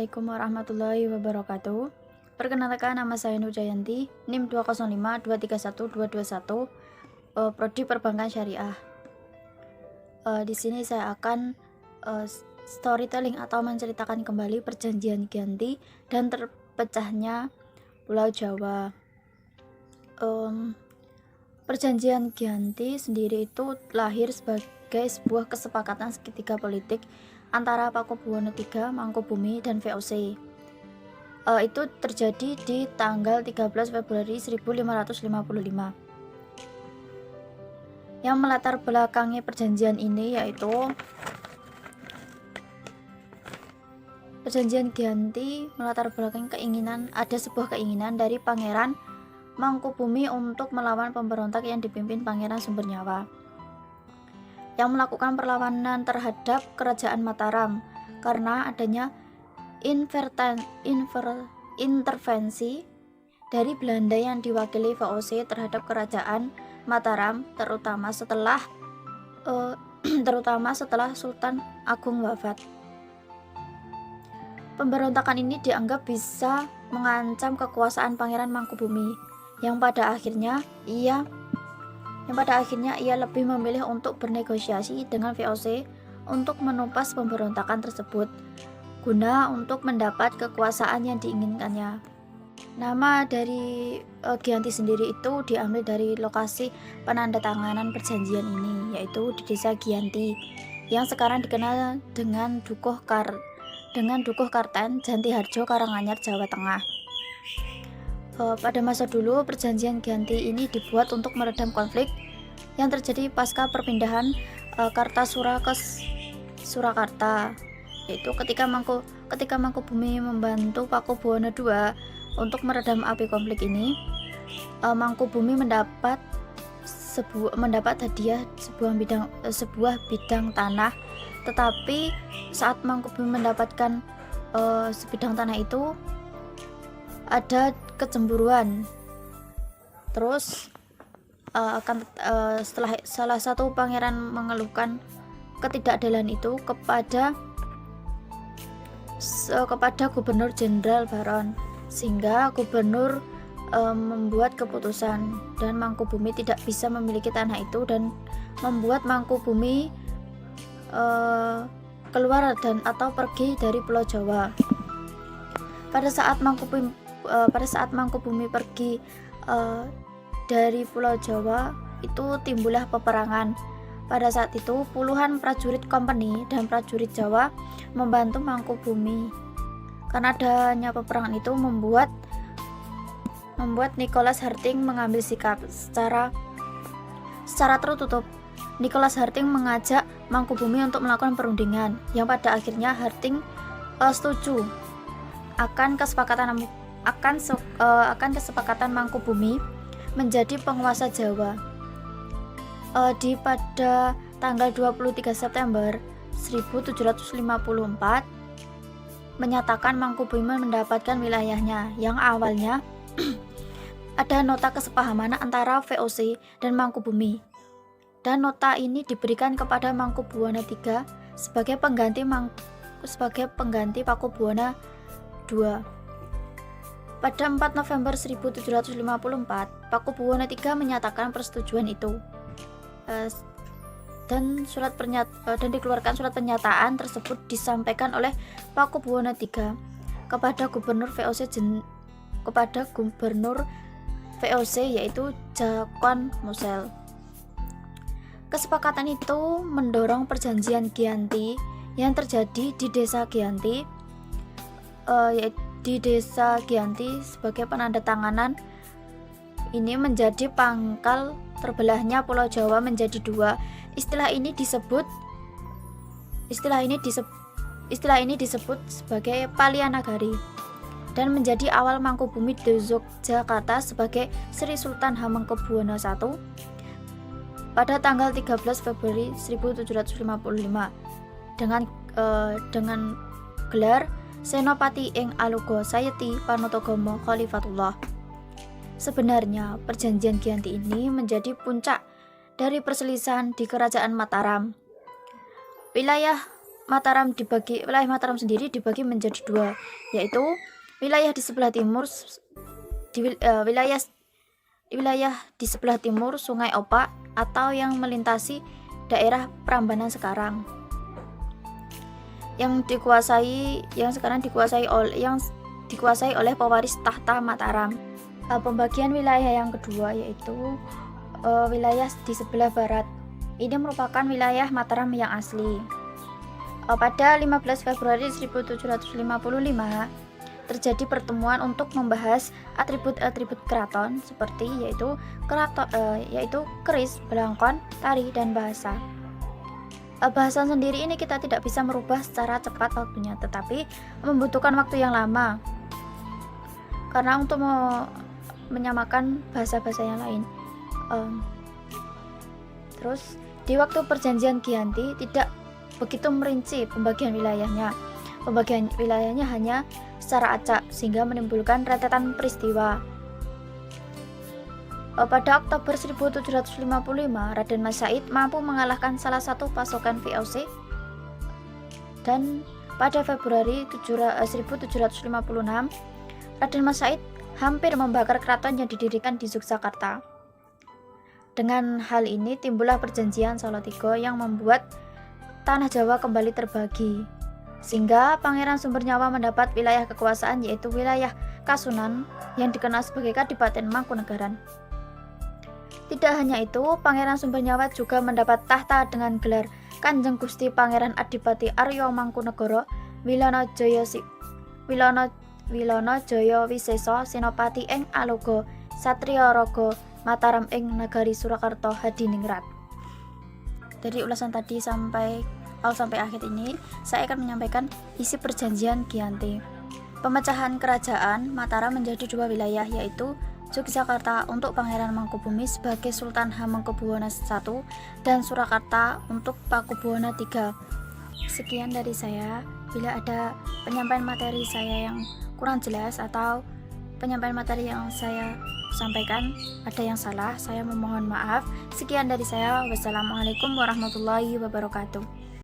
Assalamualaikum warahmatullahi wabarakatuh. Perkenalkan, nama saya Nur Jayanti, NIM 205231221, Prodi Perbankan Syariah. Di sini saya akan storytelling atau menceritakan kembali perjanjian Giyanti dan terpecahnya Pulau Jawa. Perjanjian Giyanti sendiri itu lahir sebagai sebuah kesepakatan segitiga politik antara Pakubuwono III, Mangkubumi, dan VOC. Itu terjadi di tanggal 13 Februari 1555. Yang melatar belakangi perjanjian ini yaitu perjanjian Giyanti melatar belakangi ada sebuah keinginan dari Pangeran Mangkubumi untuk melawan pemberontak yang dipimpin Pangeran Sumbernyawa yang melakukan perlawanan terhadap Kerajaan Mataram karena adanya intervensi dari Belanda yang diwakili VOC terhadap Kerajaan Mataram, terutama setelah Sultan Agung wafat. Pemberontakan ini dianggap bisa mengancam kekuasaan Pangeran Mangkubumi yang pada akhirnya ia lebih memilih untuk bernegosiasi dengan VOC untuk menumpas pemberontakan tersebut guna untuk mendapat kekuasaan yang diinginkannya. Nama dari Giyanti sendiri itu diambil dari lokasi penandatanganan perjanjian ini, yaitu di Desa Giyanti yang sekarang dikenal dengan Dukuh Karten, Jantiharjo, Karanganyar, Jawa Tengah. Pada masa dulu, perjanjian Giyanti ini dibuat untuk meredam konflik yang terjadi pasca perpindahan Kartasura ke Surakarta, yaitu ketika Mangkubumi membantu Pakubuwono II untuk meredam api konflik ini. Mangkubumi mendapat hadiah sebuah bidang tanah, tetapi saat Mangkubumi mendapatkan sebidang tanah itu ada kecemburuan. Terus setelah salah satu pangeran mengeluhkan ketidakadilan itu kepada Gubernur Jenderal Baron, sehingga gubernur membuat keputusan dan Mangkubumi tidak bisa memiliki tanah itu dan membuat Mangkubumi keluar atau pergi dari Pulau Jawa. Pada saat Mangkubumi pergi dari Pulau Jawa, itu timbullah peperangan. Pada saat itu puluhan prajurit kompeni dan prajurit Jawa membantu Mangkubumi. Karena adanya peperangan itu membuat Nicholas Harting mengambil sikap secara tertutup. Nicholas Harting mengajak Mangkubumi untuk melakukan perundingan, yang pada akhirnya Harting setuju akan kesepakatan Mangkubumi menjadi penguasa Jawa. Pada tanggal 23 September 1754 menyatakan Mangkubumi mendapatkan wilayahnya yang awalnya ada nota kesepahaman antara VOC dan Mangkubumi, dan nota ini diberikan kepada Mangkubuwono III sebagai pengganti Pakubuwono II. Pada 4 November 1754 Pakubuwono III menyatakan persetujuan itu, dan dikeluarkan surat pernyataan tersebut disampaikan oleh Pakubuwono III kepada Gubernur VOC yaitu Jakon Musel. Kesepakatan itu mendorong perjanjian Giyanti yang terjadi di Desa Giyanti, sebagai penandatanganan ini menjadi pangkal terbelahnya Pulau Jawa menjadi dua. Istilah ini disebut sebagai Palianagari dan menjadi awal Mangkubumi di Yogyakarta sebagai Sri Sultan Hamengkubuwono I pada tanggal 13 Februari 1755 dengan gelar Senopati ing Aluga Sayeti Panotagama Khalifatullah. Sebenarnya perjanjian Giyanti ini menjadi puncak dari perselisihan di Kerajaan Mataram. Wilayah wilayah Mataram sendiri dibagi menjadi dua, yaitu wilayah di sebelah timur wilayah di sebelah timur Sungai Opak atau yang melintasi daerah Prambanan sekarang, yang sekarang dikuasai oleh pewaris tahta Mataram. Pembagian wilayah yang kedua yaitu wilayah di sebelah barat. Ini merupakan wilayah Mataram yang asli. Pada 15 Februari 1755 terjadi pertemuan untuk membahas atribut-atribut keraton seperti yaitu keris, belangkon, tari, dan bahasa. Bahasa sendiri ini kita tidak bisa merubah secara cepat waktunya, tetapi membutuhkan waktu yang lama karena untuk menyamakan bahasa-bahasa yang lain. Terus di waktu perjanjian Giyanti tidak begitu merinci pembagian wilayahnya. Pembagian wilayahnya hanya secara acak sehingga menimbulkan rentetan peristiwa. Pada Oktober 1755, Raden Mas Said mampu mengalahkan salah satu pasukan VOC, dan pada Februari 1756, Raden Mas Said hampir membakar keraton yang didirikan di Yogyakarta. Dengan hal ini timbullah perjanjian Salatiga yang membuat tanah Jawa kembali terbagi, sehingga Pangeran Sumbernyawa mendapat wilayah kekuasaan yaitu wilayah Kasunan yang dikenal sebagai Kadipaten Mangkunegaran. Tidak hanya itu, Pangeran Sumbernyawa juga mendapat tahta dengan gelar Kanjeng Gusti Pangeran Adipati Arya Mangkunegara Wilono Jaya Wisesa Senopati ing Aloga Satriya Raga Mataram ing Nagari Surakarta Hadiningrat. Dari ulasan tadi sampai akhir ini, saya akan menyampaikan isi perjanjian Giyanti. Pemecahan kerajaan Mataram menjadi dua wilayah, yaitu Yogyakarta untuk Pangeran Mangkubumi sebagai Sultan Hamengkubuwono I dan Surakarta untuk Pakubuwono III. Sekian dari saya. Bila ada penyampaian materi saya yang kurang jelas atau penyampaian materi yang saya sampaikan ada yang salah, saya memohon maaf. Sekian dari saya. Wassalamualaikum warahmatullahi wabarakatuh.